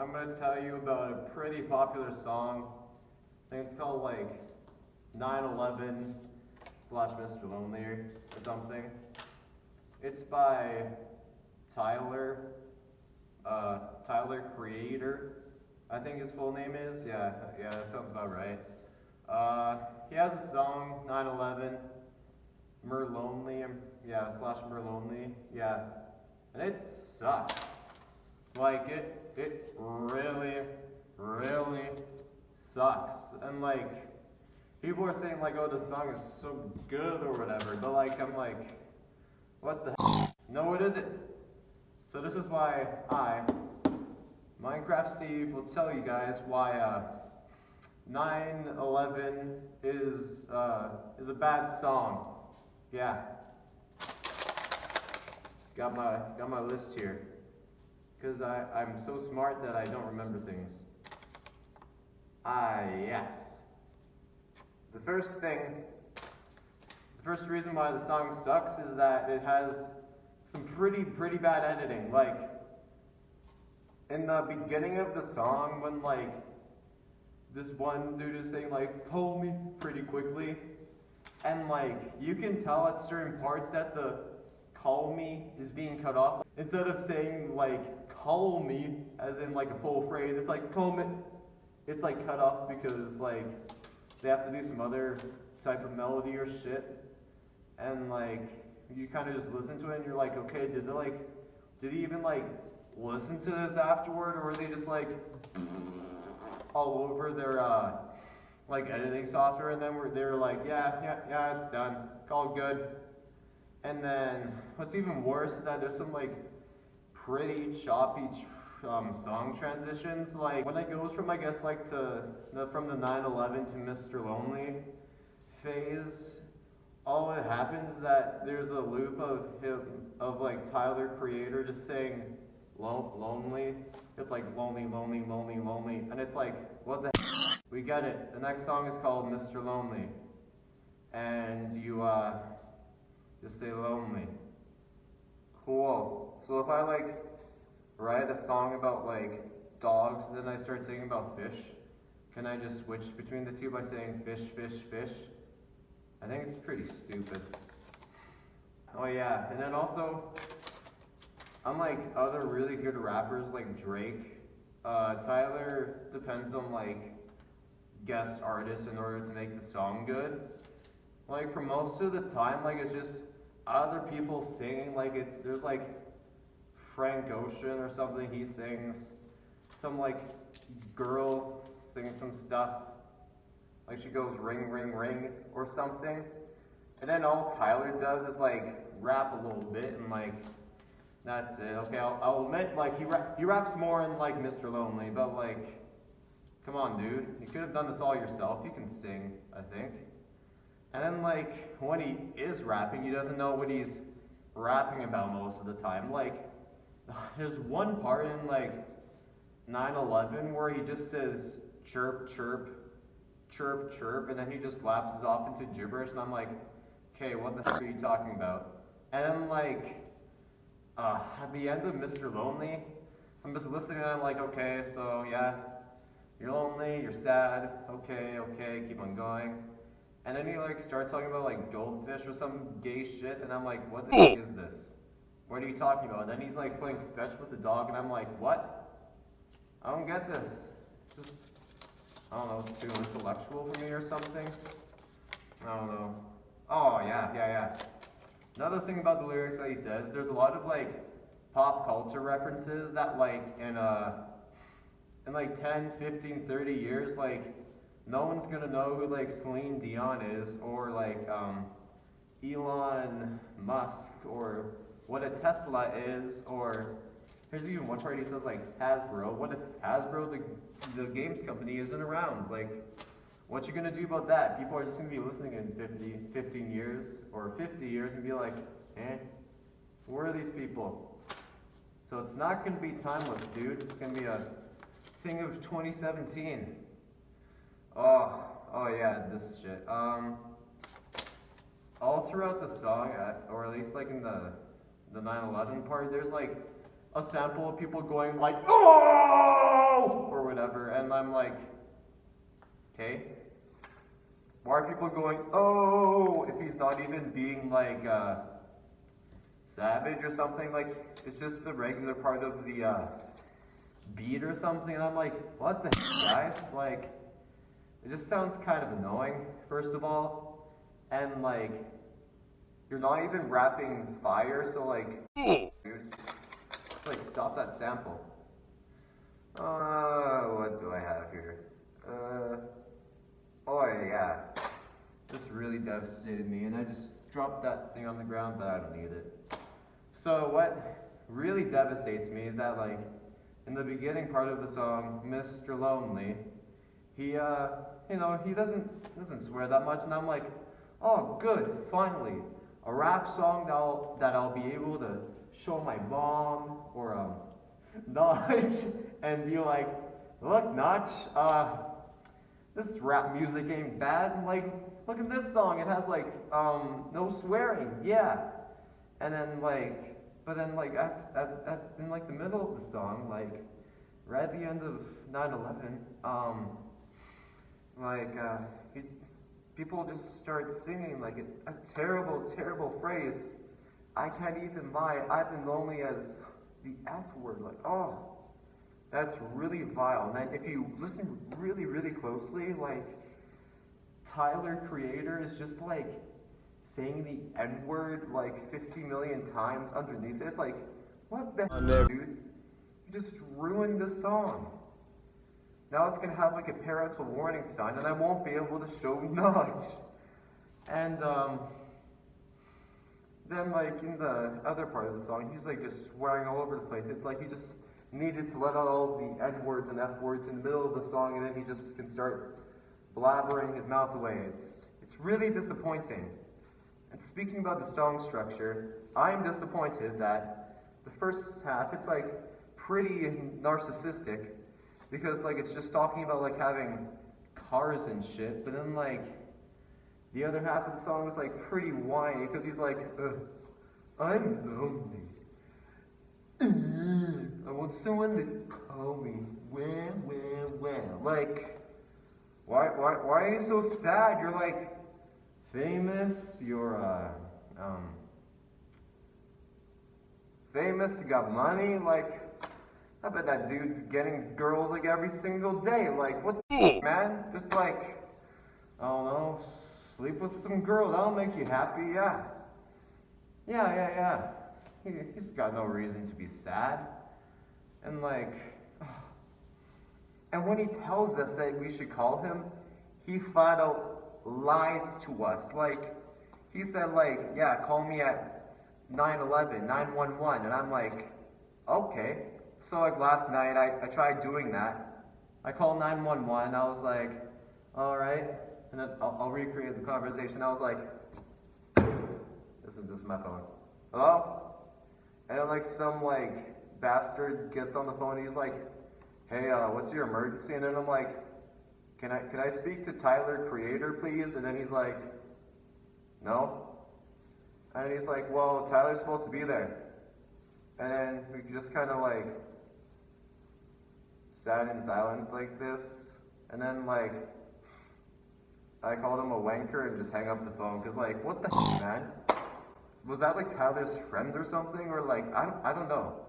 I'm gonna tell you about a pretty popular song. I think it's called like 9/11 slash Mr. Lonely or something. It's by Tyler, Tyler Creator, I think his full name is. Yeah, that sounds about right. He has a song, 9/11, Merlonely, yeah, slash Merlonely, yeah, and it sucks. Like, it really, really sucks. And like, people are saying like, oh, this song is so good or whatever, but like, I'm like, what the hell? No, it isn't. So this is why I, Minecraft Steve, will tell you guys why 9/11 is a bad song. Yeah. Got my list here. Because I'm so smart that I don't remember things. Yes. The first reason why the song sucks is that it has some pretty bad editing. Like, in the beginning of the song, when like this one dude is saying like, call me pretty quickly, and like you can tell at certain parts that the call me is being cut off. Instead of saying like call me as in like a full phrase, it's like call me. It's like cut off because like they have to do some other type of melody or shit, and like you kind of just listen to it and you're like, okay, did he even like listen to this afterward, or were they just like all over their like editing software, and then they were like, yeah, it's done, all good. And then what's even worse is that there's some like pretty choppy song transitions. Like when it goes from, I guess, like from the 9/11 to Mr. Lonely phase, all that happens is that there's a loop of like Tyler Creator just saying lonely. It's like lonely, lonely, lonely, lonely, and it's like, what the heck? We get it. The next song is called Mr. Lonely, and you just say lonely. Cool. So if I like write a song about like dogs, then I start singing about fish, can I just switch between the two by saying fish, fish, fish? I think it's pretty stupid. Oh yeah, and then also, unlike other really good rappers like Drake, Tyler depends on like guest artists in order to make the song good. Like for most of the time, like it's just other people singing. Like there's like Frank Ocean or something, he sings. Some like girl sings some stuff. Like she goes ring, ring, ring or something. And then all Tyler does is like rap a little bit and like, that's it. Okay, I'll admit, like he raps more in like Mr. Lonely, but like, come on dude, you could have done this all yourself. You can sing, I think. And then like, when he is rapping, he doesn't know what he's rapping about most of the time. Like, there's one part in like 9/11 where he just says chirp, chirp, chirp, chirp, and then he just lapses off into gibberish, and I'm like, okay, what the heck are you talking about? And then like, at the end of Mr. Lonely, I'm just listening and I'm like, okay, so yeah, you're lonely, you're sad, okay, keep on going. And then he like starts talking about like goldfish or some gay shit, and I'm like, what the heck is this? What are you talking about? And then he's like playing fetch with the dog, and I'm like, what? I don't get this. Just, I don't know, it's too intellectual for me or something. I don't know. Oh yeah. Another thing about the lyrics that he says, there's a lot of like pop culture references that like in like 10, 15, 30 years, like no one's gonna know who like Celine Dion is, or like Elon Musk, or what a Tesla is, or here's even one part he says like Hasbro. What if Hasbro, the games company, isn't around? Like, what you gonna do about that? People are just gonna be listening in 15 years, or 50 years and be like, who are these people? So it's not gonna be timeless, dude. It's gonna be a thing of 2017. Oh yeah, this shit. All throughout the song, or at least like in the 9/11 part, there's like a sample of people going like, oh, or whatever, and I'm like, okay, why are people going, oh, if he's not even being like savage or something? Like, it's just a regular part of the beat or something, and I'm like, what the heck, guys? Like, it just sounds kind of annoying, first of all, and like, you're not even rapping fire, so like, dude, just like stop that sample. What do I have here? Oh yeah, this really devastated me, and I just dropped that thing on the ground, but I don't need it. So what really devastates me is that, like, in the beginning part of the song, Mr. Lonely, he you know, he doesn't swear that much, and I'm like, oh good, finally, a rap song that I'll be able to show my mom or Notch and be like, look, Notch, this rap music ain't bad. Like, look at this song. It has like no swearing. Yeah. And then like, but then like in like the middle of the song, like right at the end of 9/11, like people just start singing like a terrible, terrible phrase. I can't even lie. I've been lonely as the F word. Like, oh. That's really vile. And then if you listen really, really closely, like, Tyler, Creator, is just like saying the N-word like 50 million times underneath it. It's like, what the heck, dude? You just ruined the song. Now it's gonna have like a parental warning sign, and I won't be able to show Nudge. And then like in the other part of the song, he's like just swearing all over the place. It's like he just needed to let out all the N-words and F-words in the middle of the song, and then he just can start blabbering his mouth away. It's really disappointing. And speaking about the song structure, I'm disappointed that the first half, it's like pretty narcissistic, because like it's just talking about like having cars and shit, but then like the other half of the song is like pretty whiny, because he's like, I'm lonely. I want someone to call me. Well. Like, why are you so sad? You're like famous. You're famous. You got money. Like, I bet that dude's getting girls like every single day. Like, what the man? Just like, I don't know, sleep with some girl. That'll make you happy. Yeah. He's got no reason to be sad. And like, and when he tells us that we should call him, he flat out lies to us. Like, he said like, yeah, call me at 911, 911, and I'm like, okay. So like last night, I tried doing that. I called 911, I was like, all right, and then I'll recreate the conversation. I was like, this is my phone. Hello? And then like some like bastard gets on the phone and he's like, hey, what's your emergency? And then I'm like, can I speak to Tyler, Creator, please? And then he's like, no. And he's like, well, Tyler's supposed to be there. And then we just kind of like sat in silence like this. And then like, I called him a wanker and just hang up the phone. Cause like, what the heck, man? Was that like Tyler's friend or something? Or like, I don't know.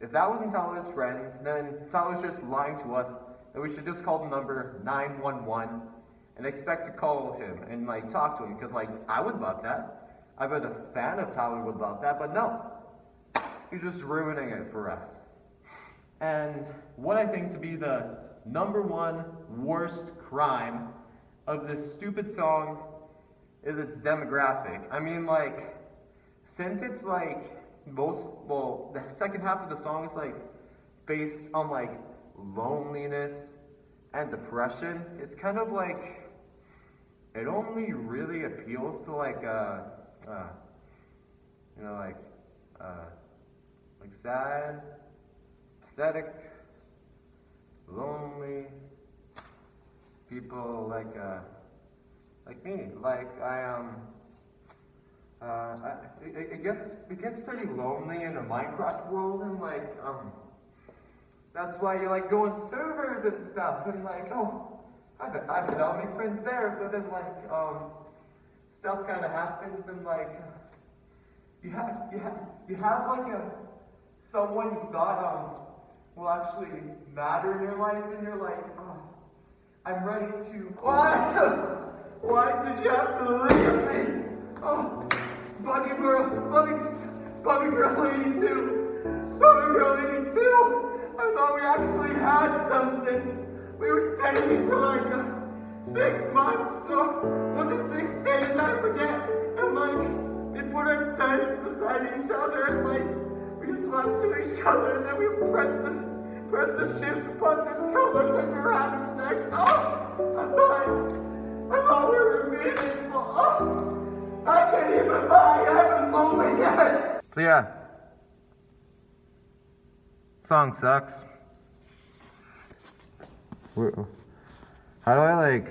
If that wasn't Tyler's friend, then Tyler's just lying to us that we should just call the number 911 and expect to call him and like talk to him, because like, I would love that. I bet a fan of Tyler would love that, but no. He's just ruining it for us. And what I think to be the #1 worst crime of this stupid song is its demographic. I mean, like, since it's like the second half of the song is like based on like loneliness and depression, it's kind of like it only really appeals to like you know, like sad, pathetic, lonely people like me. Like I It gets pretty lonely in a Minecraft world, and like that's why you like go on servers and stuff, and like I'll make friends there, but then like stuff kind of happens, and like you have like someone you thought will actually matter in your life, and you're like, oh, I'm ready to. Why did you have to leave me? Oh, Buggy Girl 82, Buggy Girl 82. I thought we actually had something. We were dating for like 6 months, or was it 6 days? I forget. And like, we put our beds beside each other, and like, we slept to each other, and then we pressed the shift button so it looked like we were having sex. Oh, I thought we were meaningful. Oh, I can't even lie. I've been lonely yet. So yeah, song sucks. How do I like